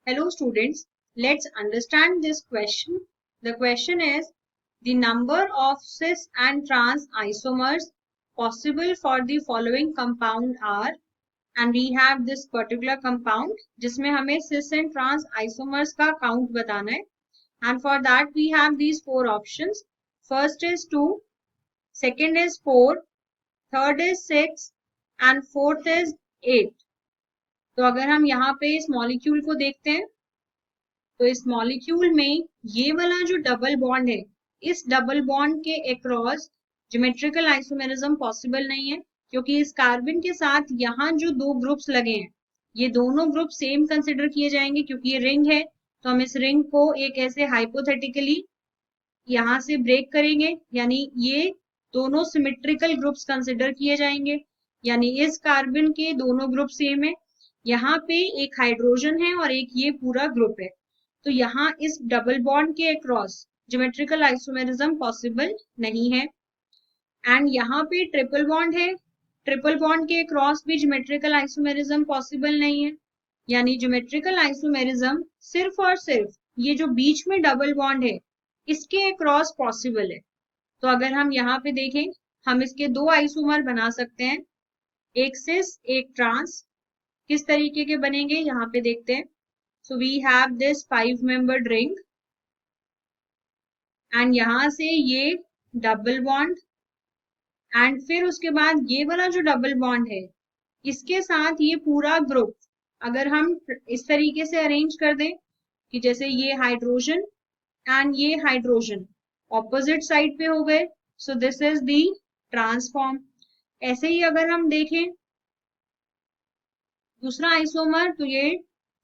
Hello students, let's understand this question. The question is the number of cis and trans isomers possible for the following compound are, and we have this particular compound जिसमें हमें cis and trans isomers का count बताना है, and for that we have these four options. First is 2, second is 4, third is 6 and fourth is 8. तो अगर हम यहाँ पे इस मॉलिक्यूल को देखते हैं तो इस मॉलिक्यूल में ये वाला जो डबल बॉन्ड है, इस डबल बॉन्ड के अक्रॉस ज्योमेट्रिकल आइसोमेरिज्म पॉसिबल नहीं है, क्योंकि इस कार्बन के साथ यहाँ जो दो ग्रुप्स लगे हैं ये दोनों ग्रुप सेम कंसिडर किए जाएंगे, क्योंकि ये रिंग है तो हम इस रिंग को एक ऐसे हाइपोथेटिकली यहाँ से ब्रेक करेंगे, यानी ये दोनों सिमेट्रिकल ग्रुप्स कंसिडर किए जाएंगे, यानी इस कार्बन के दोनों ग्रुप सेम है, यहाँ पे एक हाइड्रोजन है और एक ये पूरा ग्रुप है, तो यहाँ इस डबल बॉन्ड के अक्रॉस ज्योमेट्रिकल आइसोमेरिज्म पॉसिबल नहीं है। एंड यहाँ पे ट्रिपल बॉन्ड है, ट्रिपल बॉन्ड के अक्रॉस भी ज्योमेट्रिकल आइसोमेरिज्म पॉसिबल नहीं है, यानी ज्योमेट्रिकल आइसोमेरिज्म सिर्फ और सिर्फ ये जो बीच में डबल बॉन्ड है इसके अक्रॉस पॉसिबल है। तो अगर हम यहाँ पे देखें, हम इसके दो आइसोमर बना सकते हैं, एक सिस एक ट्रांस। किस तरीके के बनेंगे यहाँ पे देखते हैं। So we have this 5-membered ring and यहाँ से ये डबल बॉन्ड एंड फिर उसके बाद ये वाला जो डबल बॉन्ड है इसके साथ ये पूरा ग्रुप अगर हम इस तरीके से अरेंज कर दें कि जैसे ये हाइड्रोजन एंड ये हाइड्रोजन ऑपोजिट साइड पे हो गए, सो दिस इज दी ट्रांसफॉर्म। ऐसे ही अगर हम देखें दूसरा आइसोमर, तो ये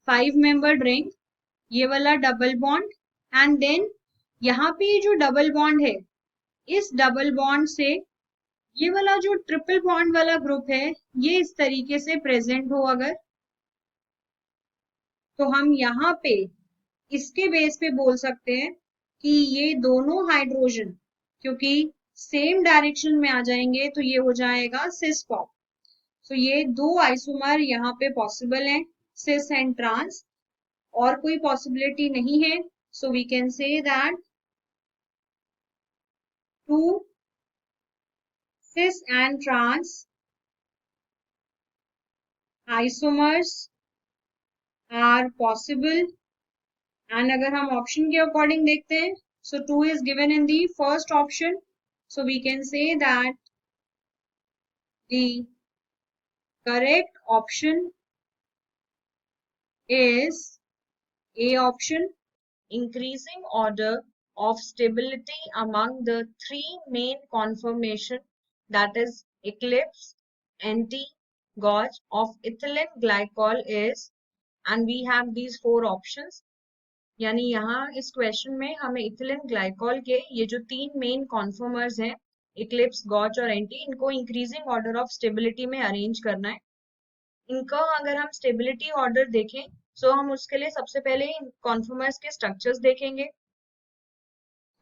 5-membered रिंग, ये वाला डबल बॉन्ड एंड देन यहाँ पे जो डबल बॉन्ड है इस डबल बॉन्ड से ये वाला जो ट्रिपल बॉन्ड वाला ग्रुप है ये इस तरीके से प्रेजेंट हो अगर, तो हम यहाँ पे इसके बेस पे बोल सकते हैं कि ये दोनों हाइड्रोजन क्योंकि सेम डायरेक्शन में आ जाएंगे तो ये हो जाएगा सिस फॉर्म। तो ये दो आइसोमर यहाँ पे पॉसिबल हैं, सिस एंड ट्रांस, और कोई पॉसिबिलिटी नहीं है। So we can say that 2 cis and trans isomers are possible, and अगर हम ऑप्शन के अकॉर्डिंग देखते हैं, so 2 is given in the first option, so we can say that the correct option is A option. Increasing order of stability among the three main conformation, that is eclipse, anti-gauge of ethylene glycol is, and we have these four options, यानी यहाँ इस question में हमें ethylene glycol के ये जो तीन main कॉन्फर्मर्स हैं इक्लिप्स, गॉच और एंटी, इनको इंक्रीजिंग ऑर्डर ऑफ स्टेबिलिटी में अरेंज करना है। इनका अगर हम स्टेबिलिटी ऑर्डर देखें तो हम उसके लिए सबसे पहले कॉन्फर्मर्स के स्ट्रक्चर्स देखेंगे।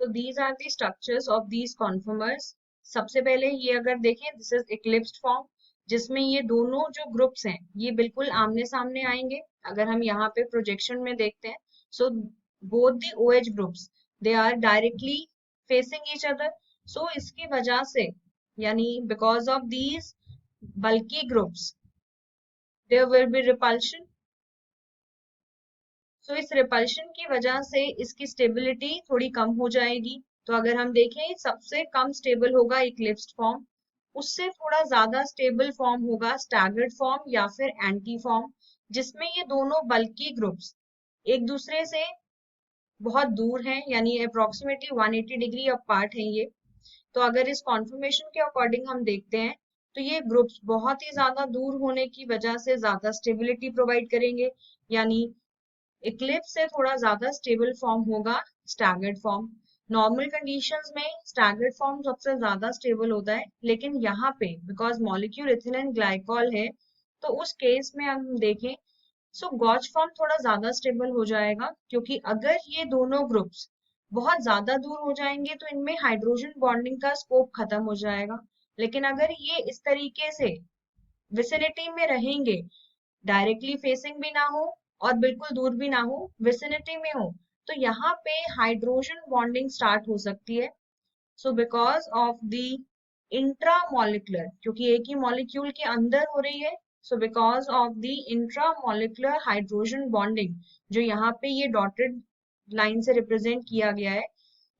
तो these are the structures of these conformers. सबसे पहले ये अगर देखें, दिस इज इक्लिप्स्ड फॉर्म, जिसमें ये दोनों जो ग्रुप्स हैं ये बिल्कुल आमने सामने आएंगे। अगर हम यहाँ पे प्रोजेक्शन में देखते हैं, so both the OH groups they are directly facing each other. So इसकी वजह से, यानी because of these bulky groups there will be repulsion. So इस रिपल्शन की वजह से इसकी स्टेबिलिटी थोड़ी कम हो जाएगी। तो अगर हम देखें, सबसे कम स्टेबल होगा इक्लिप्स्ड फॉर्म, उससे थोड़ा ज्यादा स्टेबल फॉर्म होगा स्टैगर्ड फॉर्म या फिर एंटी फॉर्म, जिसमें ये दोनों बल्की ग्रुप्स एक दूसरे से बहुत दूर हैं, यानी अप्रोक्सीमेटली 180 डिग्री अपार्ट हैं ये। तो अगर इस कॉन्फर्मेशन के अकॉर्डिंग हम देखते हैं तो ये ग्रुप्स बहुत ही ज्यादा दूर होने की वजह से ज्यादा स्टेबिलिटी प्रोवाइड करेंगे, यानी इक्लिप्स से थोड़ा ज्यादा स्टेबल फॉर्म होगा स्टैगर्ड फॉर्म। नॉर्मल कंडीशंस में स्टैगर्ड फॉर्म सबसे ज्यादा स्टेबल होता है, लेकिन यहाँ पे बिकॉज मॉलिक्यूल इथिलीन ग्लाइकॉल है तो उस केस में हम देखें सो गॉच फॉर्म थोड़ा ज्यादा स्टेबल हो जाएगा, क्योंकि अगर ये दोनों ग्रुप्स बहुत ज्यादा दूर हो जाएंगे तो इनमें हाइड्रोजन बॉन्डिंग का स्कोप खत्म हो जाएगा। लेकिन अगर ये इस तरीके से विसिनिटी में रहेंगे, डायरेक्टली फेसिंग भी ना हो और बिल्कुल दूर भी ना हो, विसिनिटी में हो, तो यहाँ पे हाइड्रोजन बॉन्डिंग स्टार्ट हो सकती है। So because of the intramolecular, क्योंकि एक ही मॉलिक्यूल के अंदर हो रही है, so because of the intramolecular hydrogen bonding, जो यहाँ पे ये डॉटेड लाइन से रिप्रेजेंट किया गया है,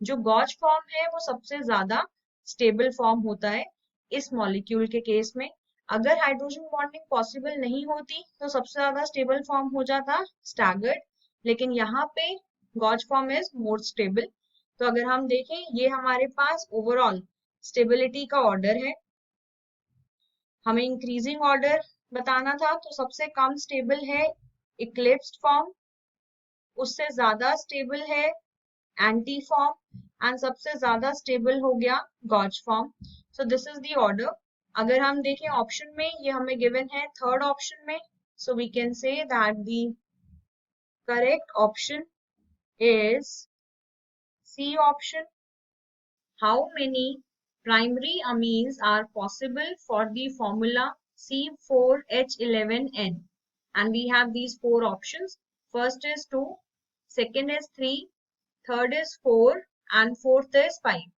जो गॉज फॉर्म है वो सबसे ज्यादा स्टेबल फॉर्म होता है इस मॉलिक्यूल के केस में। अगर हाइड्रोजन बॉन्डिंग पॉसिबल नहीं होती तो सबसे ज्यादा स्टेबल फॉर्म हो जाता स्टैगर्ड, लेकिन यहाँ पे gauche form is more stable. तो अगर हम देखें, ये हमारे पास ओवरऑल स्टेबिलिटी का ऑर्डर है। हमें इंक्रीजिंग ऑर्डर बताना था, तो सबसे कम स्टेबल है इक्लिप्स्ड फॉर्म, उससे ज्यादा स्टेबल है एंटी फॉर्म, एंड सबसे ज्यादा स्टेबल हो गया gauche form. So this is the order. अगर हम देखें ऑप्शन में, ये हमें गिवन है थर्ड ऑप्शन में, so we can say that the correct option is C option. How many primary amines are possible for the formula C4H11N? And we have these four options. First is 2, second is 3, third is 4 and fourth is 5.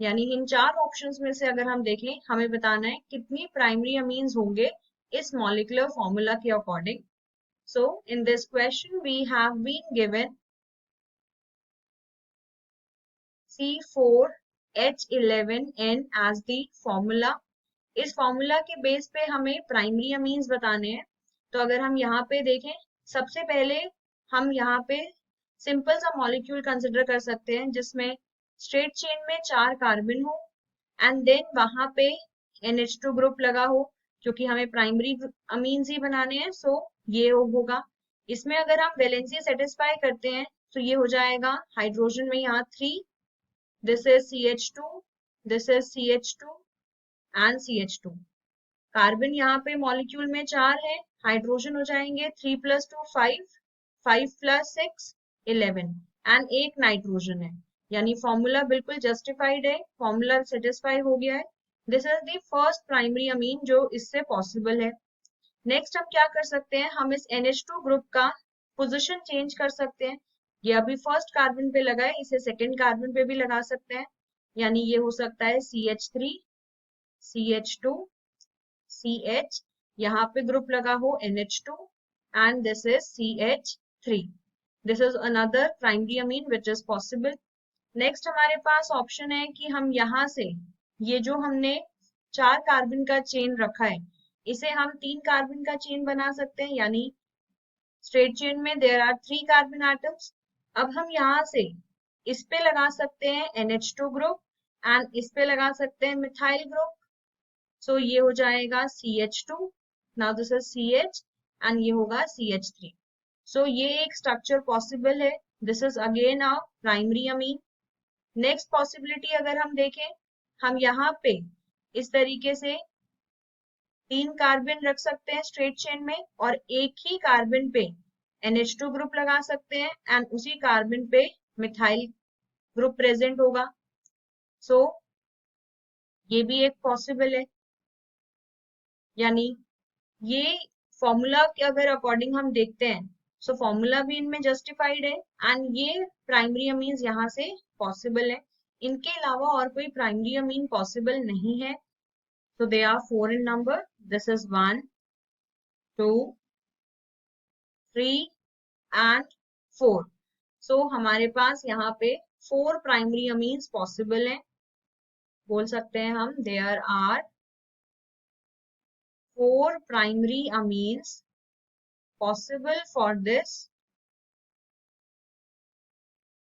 यानी इन चार options में से अगर हम देखें, हमें बताना है कितनी प्राइमरी अमीन्स होंगे इस मॉलिक्यूलर फॉर्मूला के according. So in this question we have been given C4H11N as the formula। इस फॉर्मूला के बेस पे हमें प्राइमरी अमीन्स बताने हैं। तो अगर हम यहाँ पे देखें, सबसे पहले हम यहाँ पे सिंपल सा मॉलिक्यूल कंसिडर कर सकते हैं जिसमें स्ट्रेट चेन में 4 कार्बन हो एंड देन वहां पे NH2 ग्रुप लगा हो, क्योंकि हमें प्राइमरी अमीन्स ही बनाने हैं, सो ये होगा। इसमें अगर हम वैलेंसी सेटिस्फाई करते हैं तो ये हो जाएगा हाइड्रोजन में यहाँ 3, this is CH2, this is CH2 and CH2। Carbon यहाँ पे मॉलिक्यूल में 4 है, हाइड्रोजन हो जाएंगे 3 + 2 5, 5 + 6 11 एंड एक नाइट्रोजन है। यानी फॉर्मूला बिल्कुल जस्टिफाइड है, फॉर्मूला सेटिस्फाई हो गया है। This is the first primary amine जो इससे पॉसिबल है। नेक्स्ट हम क्या कर सकते हैं, हम इस NH2 ग्रुप का पोजीशन चेंज कर सकते हैं। ये अभी फर्स्ट कार्बन पे लगा है, इसे सेकंड कार्बन पे भी लगा सकते हैं। यानी ये हो सकता है CH3, CH2, CH, यहाँ पे ग्रुप लगा हो NH2 and this is CH3। This is another primary amine which is possible. Next हमारे पास ऑप्शन है कि हम यहाँ से ये जो हमने 4 कार्बन का चेन रखा है, इसे हम 3 कार्बन का चेन बना सकते हैं। यानी स्ट्रेट चेन में देयर आर 3 कार्बन एटम्स। अब हम यहाँ से इस पे लगा सकते हैं NH2 ग्रुप एंड इस पे लगा सकते हैं मिथाइल ग्रुप। सो ये हो जाएगा CH2, now this is CH and ये होगा CH3। सो ये एक स्ट्रक्चर पॉसिबल है। This is again a primary amine. Next possibility अगर हम देखें, हम यहाँ पे इस तरीके से 3 कार्बन रख सकते हैं स्ट्रेट चेन में और एक ही कार्बन पे NH2 ग्रुप लगा सकते हैं एंड उसी कार्बन पे मिथाइल ग्रुप प्रेजेंट होगा। सो ये भी एक पॉसिबल है। यानी ये फॉर्मूला के अगर अकॉर्डिंग हम देखते हैं, सो फॉर्मूला भी इनमें जस्टिफाइड है एंड ये प्राइमरी अमीन्स यहाँ से पॉसिबल है। इनके अलावा और कोई प्राइमरी अमीन पॉसिबल नहीं है। So they are 4 in number. This is 1, 2, 3 and 4. So हमारे पास यहाँ पे 4 प्राइमरी अमीन्स पॉसिबल हैं। बोल सकते हैं हम there are 4 primary amines possible for this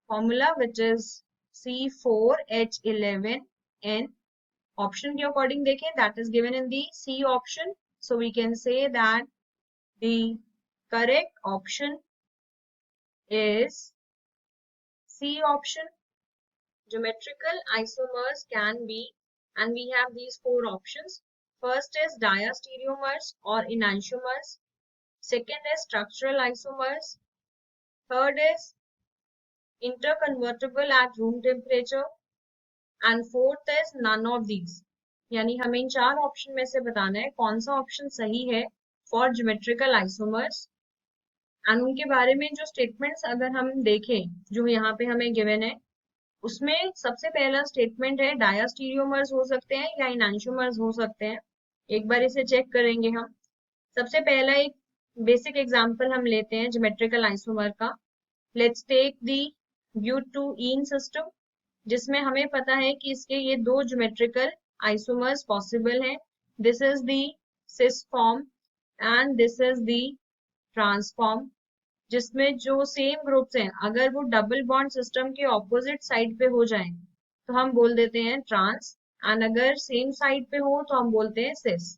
formula which is C4H11N। Option के अकॉर्डिंग देखें, that is given in the C option. So we can say that the correct option is C option. Geometrical isomers can be, and we have these 4 options. First is diastereomers or enantiomers. Second is structural isomers. Third is interconvertible at room temperature. And fourth is none of these. यानी हमें इन 4 option में से बताना है कौन सा option सही है फॉर ज्योमेट्रिकल आइसोमर्स। एंड उनके बारे में जो स्टेटमेंट्स अगर हम देखें जो यहाँ पे हमें गिवन है, उसमें सबसे पहला स्टेटमेंट है डायास्टीरियोमर्स हो सकते हैं या इनांशियोमर्स हो सकते हैं। एक बार इसे चेक करेंगे हम। सबसे पहला एक बेसिक एग्जांपल हम लेते हैं ज्योमेट्रिकल आइसोमर का। Let's take the butene system, जिसमें हमें पता है कि इसके ये दो ज्योमेट्रिकल आइसोमर्स पॉसिबल हैं। This is the cis form and this is the trans form, जिसमें जो सेम ग्रुप्स हैं अगर वो डबल बॉन्ड सिस्टम के ऑपोजिट साइड पे हो जाएं तो हम बोल देते हैं ट्रांस, एंड अगर सेम साइड पे हो तो हम बोलते हैं सिस।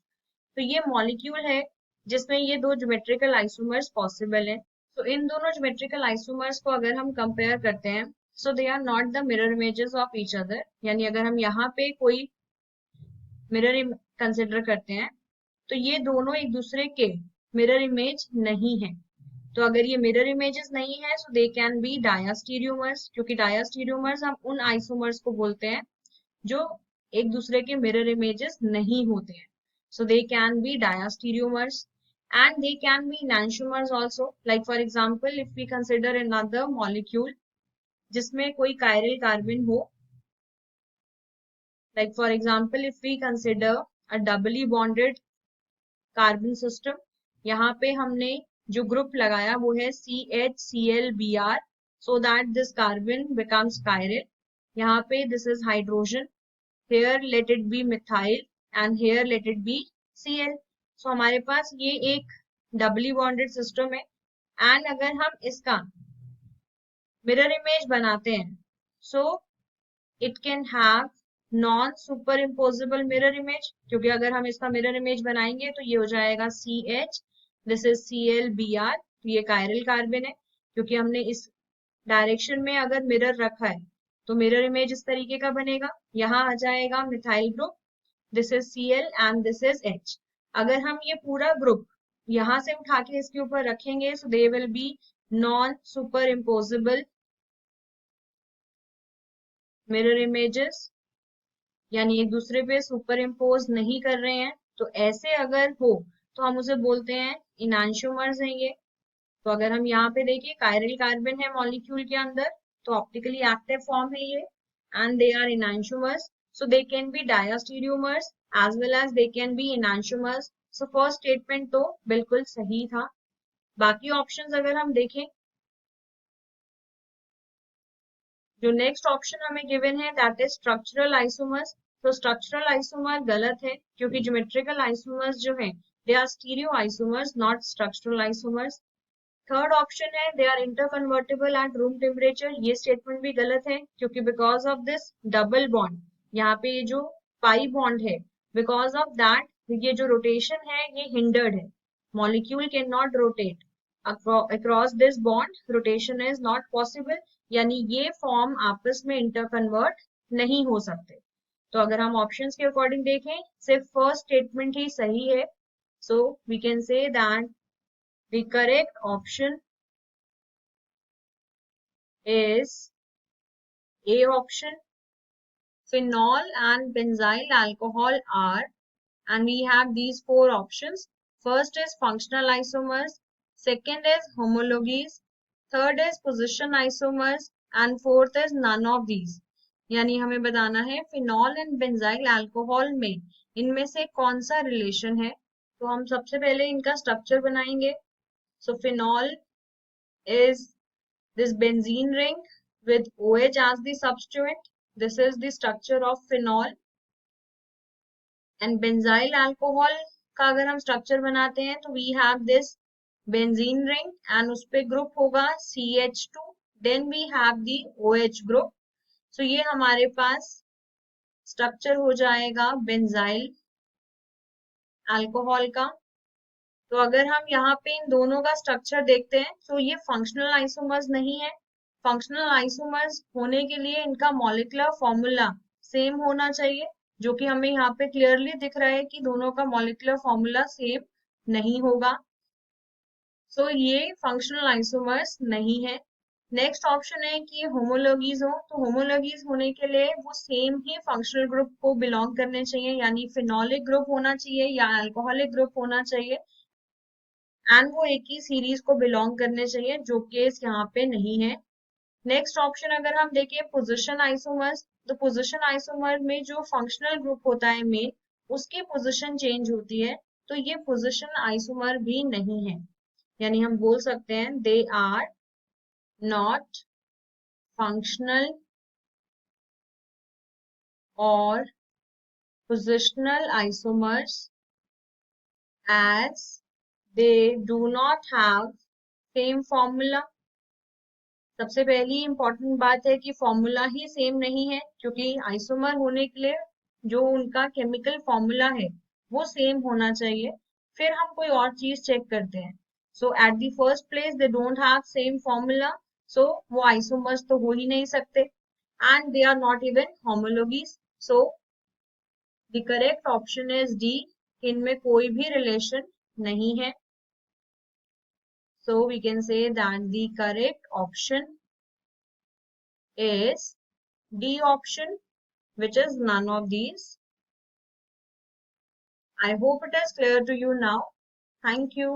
तो ये मॉलिक्यूल है जिसमें ये दो ज्योमेट्रिकल आइसोमर्स पॉसिबल है। तो इन दोनों ज्योमेट्रिकल आइसोमर्स को अगर हम कंपेयर करते हैं, so they are not the mirror images of each other, यानी अगर हम यहाँ पे कोई मिरर कंसिडर करते हैं तो ये दोनों एक दूसरे के मिरर इमेज नहीं है। तो अगर ये मिरर इमेजेस नहीं है सो दे कैन बी डायास्टीरियोमर्स, क्योंकि डायास्टीरियोमर्स हम उन आइसोमर्स को बोलते हैं जो एक दूसरे के मिरर इमेजेस नहीं होते हैं। So they can be diastereomers and they can be enantiomers also. Like for example, if we consider another molecule जिसमें कोई chiral carbon हो, like for example, if we consider a doubly bonded carbon system, यहाँ पे हमने जो group लगाया वो है CHClBr, so that this carbon becomes chiral. यहाँ पे this is hydrogen, here let it be methyl and here let it be Cl. So हमारे पास ये एक डबली बॉन्डेड सिस्टम है, एंड अगर हम इसका मिरर इमेज बनाते हैं so it can have non superimposable mirror image, क्योंकि अगर हम इसका मिरर इमेज बनाएंगे तो ये हो जाएगा CH, दिस इज ClBr, तो ये कायरल कार्बन है। क्योंकि हमने इस डायरेक्शन में अगर मिरर रखा है तो मिरर इमेज इस तरीके का बनेगा, यहाँ आ जाएगा methyl group, this is Cl and this is H। अगर हम ये पूरा ग्रुप यहाँ से उठा के इसके ऊपर रखेंगे so they will be non superimposable mirror images, यानी एक दूसरे पे सुपर इम्पोज नहीं कर रहे हैं। तो ऐसे अगर हो तो हम उसे बोलते हैं इनांशियोमर्स हैं ये। तो अगर हम यहाँ पे देखिए कायरल कार्बन है मॉलिक्यूल के अंदर, तो ऑप्टिकली एक्टिव फॉर्म है ये, and they are enantiomers, so they can be diastereomers as well as they can be enantiomers. So first statement तो बिल्कुल सही था। बाकी ऑप्शंस अगर हम देखें, जो नेक्स्ट ऑप्शन हमें गिवन है दैट इज स्ट्रक्चरल आइसोमर्स। तो स्ट्रक्चरल आइसोमर गलत है, क्योंकि ज्योमेट्रिकल आइसोमर्स जो है they are stereoisomers not structural isomers. Third option है they are interconvertible at room temperature, ये स्टेटमेंट भी गलत है, क्योंकि because of this double bond, यहाँ पे ये जो पाई बॉन्ड है, बिकॉज ऑफ दैट ये जो रोटेशन है ये हिंडर्ड है, molecule can not rotate across this bond, rotation is not possible, यानी ये फॉर्म आपस में इंटरकन्वर्ट नहीं हो सकते। तो अगर हम ऑप्शंस के अकॉर्डिंग देखें सिर्फ फर्स्ट स्टेटमेंट ही सही है, so we can say that the correct option is A option. Phenol and benzyl alcohol are, and we have these four options. First is functional isomers, second is homologies, third is position isomers, and fourth is none of these. यानी हमें बताना है phenol and benzyl alcohol में इनमें से कौन सा relation है। तो हम सबसे पहले इनका स्ट्रक्चर बनाएंगे। So phenol is this benzene ring with OH as the substituent. This is the structure of phenol. And benzyl alcohol का अगर हम स्ट्रक्चर बनाते हैं तो we have this benzene ring and उस पे ग्रुप होगा CH2. Then we have the OH group. So ये हमारे पास स्ट्रक्चर हो जाएगा बेंजाइल अल्कोहल का। तो अगर हम यहाँ पे इन दोनों का स्ट्रक्चर देखते हैं तो ये फंक्शनल आइसोमर्स नहीं है। फंक्शनल आइसोमर्स होने के लिए इनका मॉलिक्यूलर फॉर्मूला सेम होना चाहिए, जो कि हमें यहाँ पे क्लियरली दिख रहा है कि दोनों का मॉलिक्यूलर फॉर्मूला सेम नहीं होगा। सो ये फंक्शनल आइसोमर्स नहीं है। नेक्स्ट ऑप्शन है कि होमोलॉगीज हो, तो होमोलॉगीज होने के लिए वो सेम ही फंक्शनल ग्रुप को बिलोंग करने चाहिए, यानी फिनोलिक ग्रुप होना चाहिए या अल्कोहलिक ग्रुप होना चाहिए। एंड वो एक ही सीरीज को बिलोंग करने चाहिए, जो केस यहाँ पे नहीं है। नेक्स्ट ऑप्शन अगर हम देखें पोजीशन आइसोमर्स, तो पोजीशन आइसोमर में जो फंक्शनल ग्रुप होता है मेन, उसकी पोजीशन चेंज होती है, तो ये पोजीशन आइसोमर भी नहीं है। यानी हम बोल सकते हैं दे आर नॉट फंक्शनल और positional isomers as they do not have same formula। सबसे पहली इंपॉर्टेंट बात है कि फॉर्मूला ही सेम नहीं है, क्योंकि आइसोमर होने के लिए जो उनका केमिकल फॉर्मूला है वो सेम होना चाहिए। फिर हम कोई और चीज चेक करते हैं। So at the first place they don't have same formula, so वो आइसोमर्स तो हो ही नहीं सकते, and they are not even homologies. So the correct option is D, इनमें कोई भी रिलेशन नहीं है। So we can say that the correct option is D option, which is none of these. I hope it is clear to you now. Thank you.